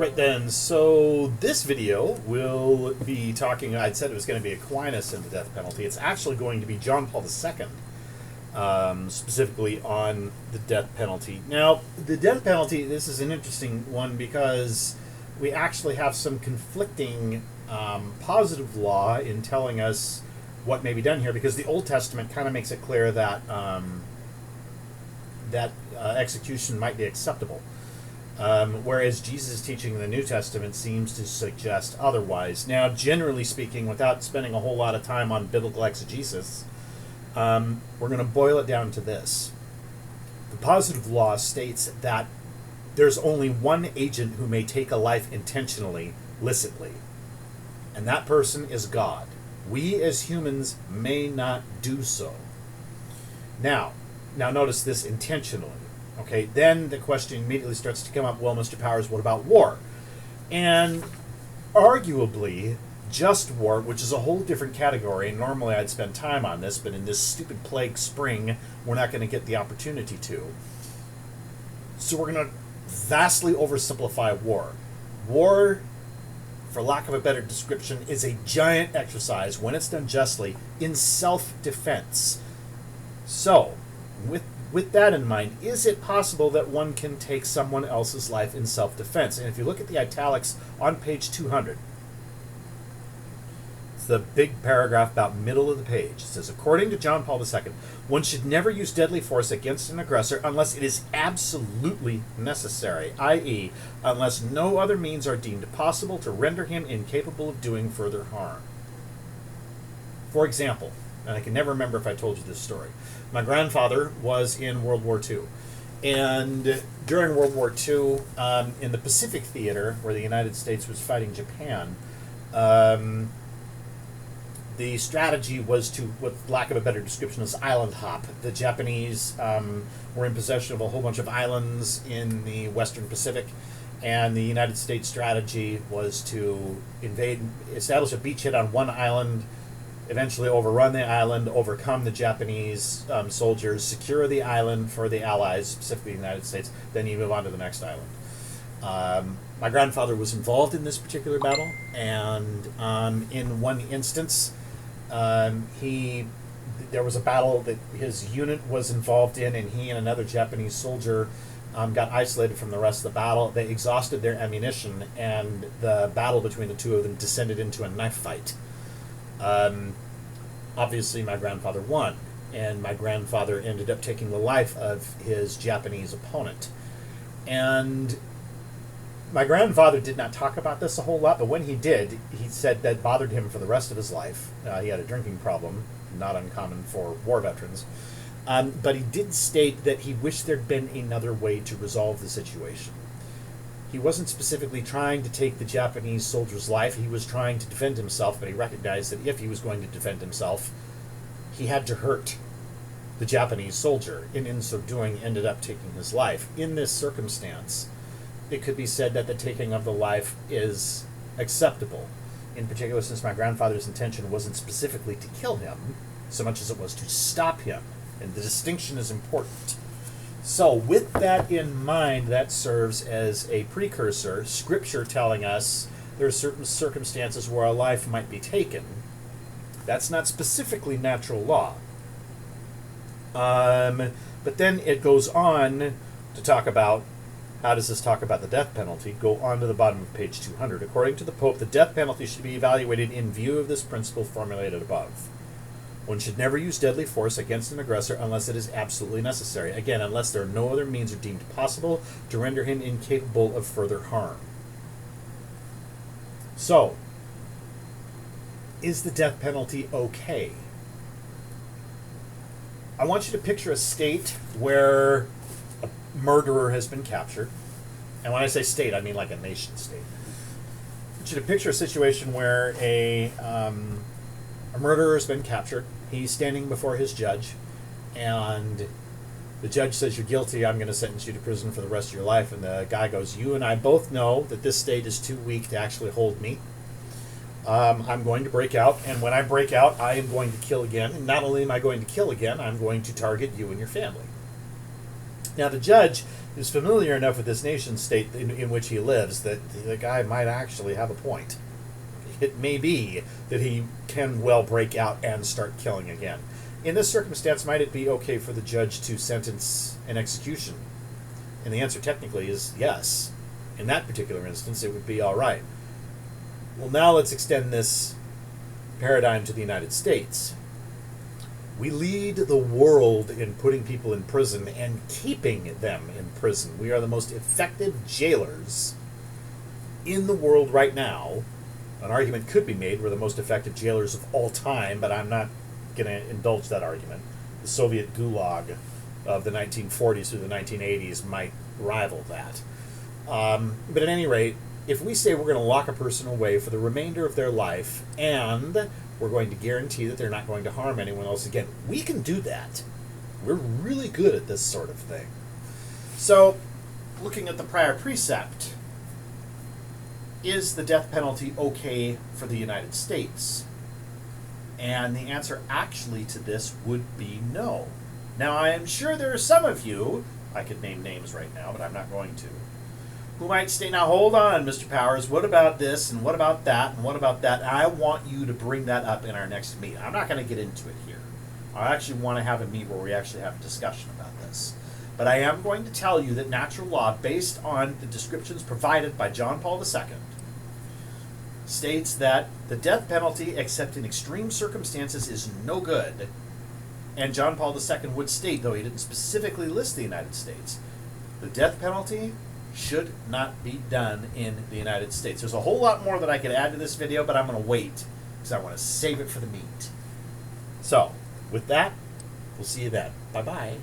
Right then, so this video will be talking, I'd said it was going to be Aquinas and the death penalty. It's actually going to be John Paul II, specifically on the death penalty. Now, the death penalty, this is an interesting one because we actually have some conflicting positive law in telling us what may be done here, because the Old Testament kind of makes it clear that execution might be acceptable. Whereas Jesus' teaching in the New Testament seems to suggest otherwise. Now, generally speaking, without spending a whole lot of time on biblical exegesis, we're going to boil it down to this. The positive law states that there's only one agent who may take a life intentionally, licitly, and that person is God. We as humans may not do so. Now notice this, intentionally. Okay, then the question immediately starts to come up, well, Mr. Powers, what about war? And arguably, just war, which is a whole different category, and normally I'd spend time on this, but in this stupid plague spring, we're not going to get the opportunity to. So we're going to vastly oversimplify war. War, for lack of a better description, is a giant exercise, when it's done justly, in self-defense. So, with that in mind, is it possible that one can take someone else's life in self-defense? And if you look at the italics on page 200, it's the big paragraph about middle of the page. It says, according to John Paul II, one should never use deadly force against an aggressor unless it is absolutely necessary, i.e., unless no other means are deemed possible to render him incapable of doing further harm. For example, and I can never remember if I told you this story, my grandfather was in World War II. And during World War II, in the Pacific Theater, where the United States was fighting Japan, the strategy was to, with lack of a better description, is island hop. The Japanese were in possession of a whole bunch of islands in the Western Pacific, and the United States strategy was to establish a beachhead on one island, eventually overrun the island, overcome the Japanese soldiers, secure the island for the Allies, specifically the United States, then you move on to the next island. My grandfather was involved in this particular battle, and in one instance, there was a battle that his unit was involved in, and he and another Japanese soldier got isolated from the rest of the battle. They exhausted their ammunition, and the battle between the two of them descended into a knife fight. Obviously, my grandfather won, and my grandfather ended up taking the life of his Japanese opponent. And my grandfather did not talk about this a whole lot, but when he did, he said that bothered him for the rest of his life. He had a drinking problem, not uncommon for war veterans. But he did state that he wished there'd been another way to resolve the situation. He wasn't specifically trying to take the Japanese soldier's life. He was trying to defend himself, but he recognized that if he was going to defend himself, he had to hurt the Japanese soldier, and in so doing ended up taking his life. In this circumstance, it could be said that the taking of the life is acceptable, in particular since my grandfather's intention wasn't specifically to kill him, so much as it was to stop him, and the distinction is important. So, with that in mind, that serves as a precursor, Scripture telling us there are certain circumstances where a life might be taken. That's not specifically natural law. But then it goes on to talk about, how does this talk about the death penalty? Go on to the bottom of page 200. According to the Pope, the death penalty should be evaluated in view of this principle formulated above. One should never use deadly force against an aggressor unless it is absolutely necessary. Again, unless there are no other means are deemed possible to render him incapable of further harm. So, is the death penalty okay? I want you to picture a state where a murderer has been captured. And when I say state, I mean like a nation state. I want you to picture a situation where a murderer has been captured. He's standing before his judge, and the judge says, you're guilty, I'm going to sentence you to prison for the rest of your life. And the guy goes, you and I both know that this state is too weak to actually hold me. I'm going to break out, and when I break out, I am going to kill again. And not only am I going to kill again, I'm going to target you and your family. Now, the judge is familiar enough with this nation state in which he lives that the guy might actually have a point. It may be that he can well break out and start killing again. In this circumstance, might it be okay for the judge to sentence an execution? And the answer technically is yes. In that particular instance, it would be all right. Well, now let's extend this paradigm to the United States. We lead the world in putting people in prison and keeping them in prison. We are the most effective jailers in the world right now. An argument could be made we're the most effective jailers of all time, but I'm not going to indulge that argument. The Soviet gulag of the 1940s through the 1980s might rival that. But at any rate, if we say we're going to lock a person away for the remainder of their life and we're going to guarantee that they're not going to harm anyone else again, we can do that. We're really good at this sort of thing. So, looking at the prior precept, is the death penalty okay for the United States? And the answer actually to this would be no. Now, I am sure there are some of you, I could name names right now, but I'm not going to, who might say, now hold on, Mr. Powers, what about this, and what about that, and what about that? And I want you to bring that up in our next meet. I'm not going to get into it here. I actually want to have a meet where we actually have a discussion about this. But I am going to tell you that natural law, based on the descriptions provided by John Paul II, states that the death penalty, except in extreme circumstances, is no good. And John Paul II would state, though he didn't specifically list the United States, the death penalty should not be done in the United States. There's a whole lot more that I could add to this video, but I'm going to wait because I want to save it for the meet. So, with that, we'll see you then. Bye-bye.